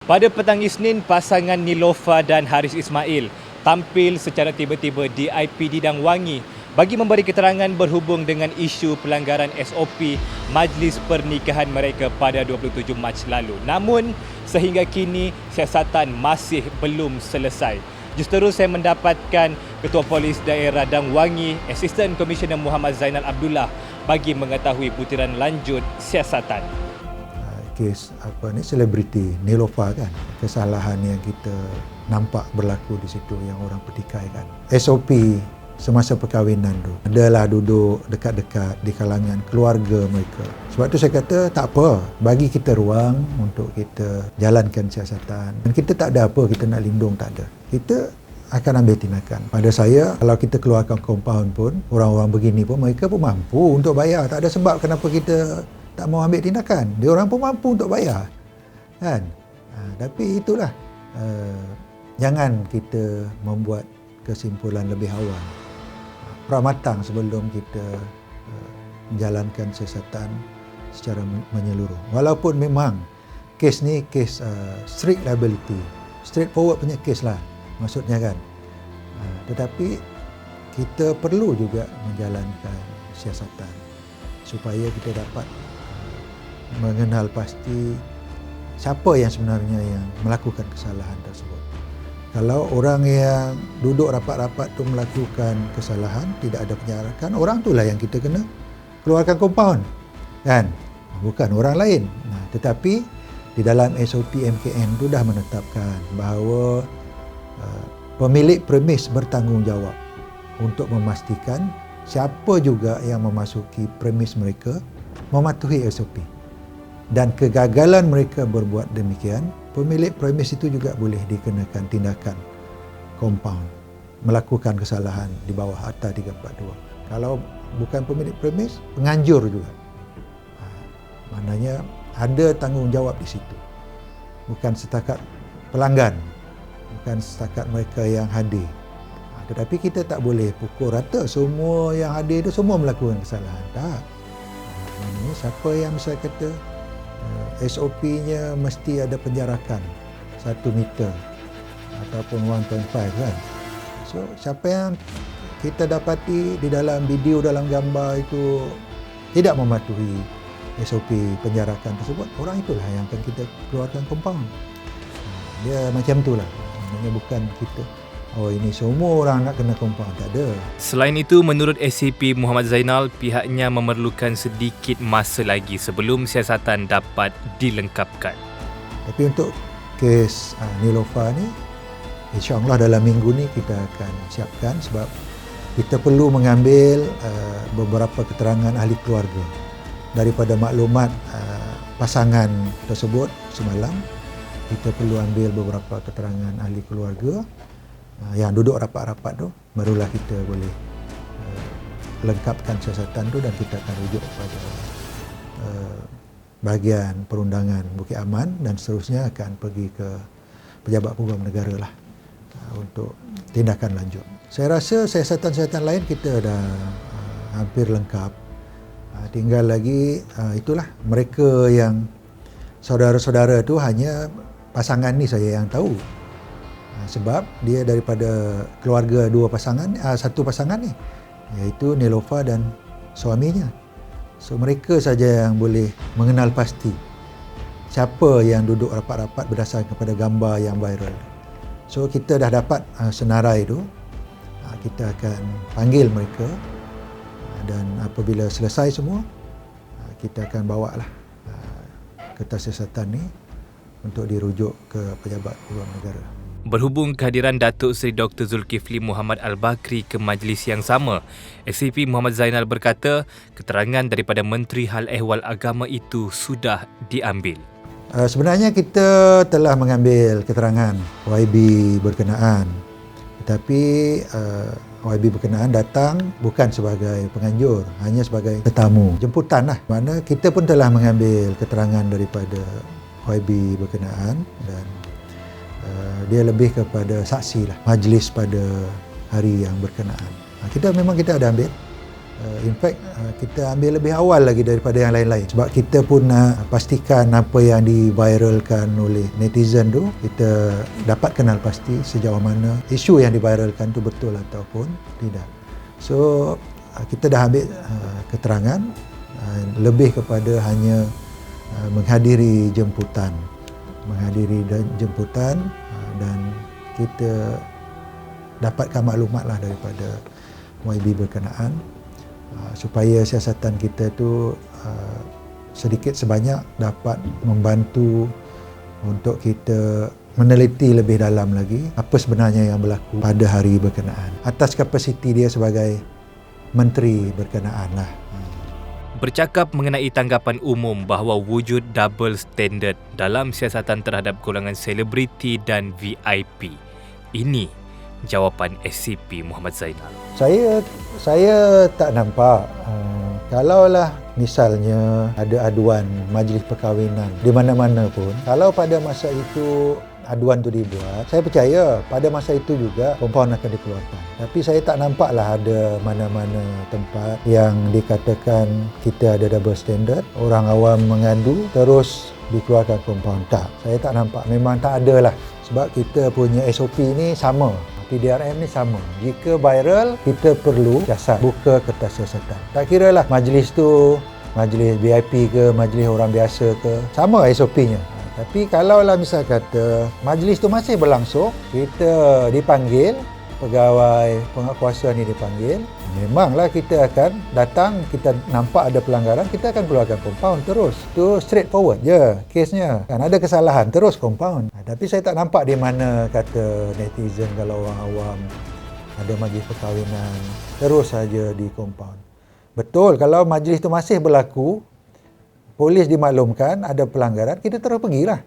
Pada petang Isnin, pasangan Nilofa dan Haris Ismail tampil secara tiba-tiba di IPD Dang Wangi bagi memberi keterangan berhubung dengan isu pelanggaran SOP Majlis Pernikahan mereka pada 27 Mac lalu. Namun, sehingga kini siasatan masih belum selesai. Justeru saya mendapatkan Ketua Polis Daerah Dang Wangi, Asisten Komisioner Muhammad Zainal Abdullah bagi mengetahui butiran lanjut siasatan. Kes selebriti Nilofa kan, kesalahan yang kita nampak berlaku di situ yang orang pertikaikan. SOP semasa perkahwinan tu adalah duduk dekat-dekat di kalangan keluarga mereka. Sebab tu saya kata tak apa, bagi kita ruang untuk kita jalankan siasatan. Dan kita tak ada apa kita nak lindung, tak ada. Kita akan ambil tindakan. Pada saya, kalau kita keluarkan kompaun pun, orang-orang begini pun mereka pun mampu untuk bayar. Tak ada sebab kenapa kita tak mau ambil tindakan. Dia orang pun mampu untuk bayar. Kan? Tapi itulah, jangan kita membuat kesimpulan lebih awal. Pramatang sebelum kita menjalankan siasatan secara menyeluruh. Walaupun memang kes ni kes strict liability, straightforward punya kes lah maksudnya kan. Tetapi kita perlu juga menjalankan siasatan supaya kita dapat mengenal pasti siapa yang sebenarnya yang melakukan kesalahan tersebut. Kalau orang yang duduk rapat-rapat tu melakukan kesalahan, tidak ada penjarakan, orang itulah yang kita kena keluarkan kompaun, kan? Bukan orang lain. Tetapi di dalam SOP MKN tu dah menetapkan bahawa pemilik premis bertanggungjawab untuk memastikan siapa juga yang memasuki premis mereka mematuhi SOP. Dan kegagalan mereka berbuat demikian, pemilik premis itu juga boleh dikenakan tindakan kompaun, melakukan kesalahan di bawah Akta 342. Kalau bukan pemilik premis, penganjur juga. Maknanya ada tanggungjawab di situ. Bukan setakat pelanggan, bukan setakat mereka yang hadir. Tetapi kita tak boleh pukul rata semua yang hadir itu semua melakukan kesalahan. Tak. Maknanya siapa yang bisa kata SOP-nya mesti ada penjarakan 1 meter ataupun 1.5 kan. So, siapa yang kita dapati di dalam video, dalam gambar itu tidak mematuhi SOP penjarakan tersebut, orang itulah yang akan kita keluarkan kompaun. Dia macam itulah. Maknanya bukan kita, oh ini semua orang nak kena kompaun, tak ada. Selain itu, menurut SCP Muhammad Zainal, pihaknya memerlukan sedikit masa lagi sebelum siasatan dapat dilengkapkan. Tapi untuk kes Nilofa ni, insya-Allah dalam minggu ni kita akan siapkan sebab kita perlu mengambil beberapa keterangan ahli keluarga daripada maklumat pasangan tersebut semalam. Kita perlu ambil beberapa keterangan ahli keluarga yang duduk rapat-rapat tu, barulah kita boleh lengkapkan siasatan tu dan kita akan rujuk pada bahagian perundangan Bukit Aman dan seterusnya akan pergi ke Pejabat Peguam Negara lah untuk tindakan lanjut. Saya rasa siasatan-siasatan lain kita dah hampir lengkap. Tinggal lagi itulah mereka yang saudara-saudara tu hanya pasangan ni saya yang tahu. Sebab dia daripada keluarga satu pasangan ni, iaitu Nilofa dan suaminya. So mereka saja yang boleh mengenal pasti siapa yang duduk rapat-rapat berdasarkan kepada gambar yang viral. So kita dah dapat senarai tu, kita akan panggil mereka dan apabila selesai semua, kita akan bawa lah kertas siasatan ni untuk dirujuk ke Pejabat Peguam Negara. Berhubung kehadiran Datuk Seri Dr. Zulkifli Muhammad Al-Bakri ke majlis yang sama, SCP Muhammad Zainal berkata keterangan daripada Menteri Hal Ehwal Agama itu sudah diambil. Sebenarnya kita telah mengambil keterangan YB berkenaan, tetapi YB berkenaan datang bukan sebagai penganjur, hanya sebagai tetamu, jemputan lah. Mana kita pun telah mengambil keterangan daripada YB berkenaan dan dia lebih kepada saksi lah, majlis pada hari yang berkenaan. Kita ada ambil In fact, kita ambil lebih awal lagi daripada yang lain-lain. Sebab kita pun nak pastikan apa yang diviralkan oleh netizen tu, kita dapat kenal pasti sejauh mana isu yang diviralkan tu betul ataupun tidak. So, kita dah ambil keterangan lebih kepada hanya menghadiri jemputan dan kita dapatkan maklumatlah daripada YB berkenaan supaya siasatan kita tu sedikit sebanyak dapat membantu untuk kita meneliti lebih dalam lagi apa sebenarnya yang berlaku pada hari berkenaan atas kapasiti dia sebagai menteri berkenaan lah. Bercakap mengenai tanggapan umum bahawa wujud double standard dalam siasatan terhadap golongan selebriti dan VIP. Ini jawapan SCP Muhammad Zainal. Saya tak nampak kalaulah misalnya ada aduan majlis perkahwinan di mana-mana pun, kalau pada masa itu aduan tu dibuat, saya percaya pada masa itu juga kompaun akan dikeluarkan. Tapi saya tak nampaklah ada mana-mana tempat yang dikatakan kita ada double standard, orang awam mengadu terus dikeluarkan kompaun. Tak, saya tak nampak, memang tak ada lah. Sebab kita punya SOP ni sama, PDRM ni sama. Jika viral, kita perlu siasat, buka kertas siasatan. Tak kira lah majlis tu, majlis VIP ke, majlis orang biasa ke, sama SOP-nya. Tapi kalaulah misal kata majlis tu masih berlangsung, kita dipanggil, pegawai penguatkuasa ni dipanggil, memanglah kita akan datang, kita nampak ada pelanggaran, kita akan keluarkan kompaun terus. Itu straightforward je kesnya. Kan ada kesalahan, terus kompaun. Tapi saya tak nampak di mana kata netizen kalau orang awam ada majlis perkahwinan, terus saja di kompaun. Betul, kalau majlis itu masih berlaku, polis dimaklumkan ada pelanggaran, kita terus pergilah.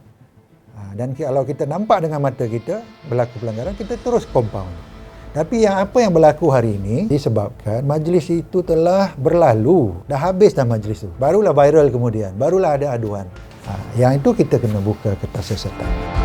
Dan kalau kita nampak dengan mata kita berlaku pelanggaran, kita terus kompaun. Tapi apa yang berlaku hari ini disebabkan majlis itu telah berlalu. Dah habis dah majlis itu. Barulah viral kemudian. Barulah ada aduan. Yang itu kita kena buka kertas siasatan.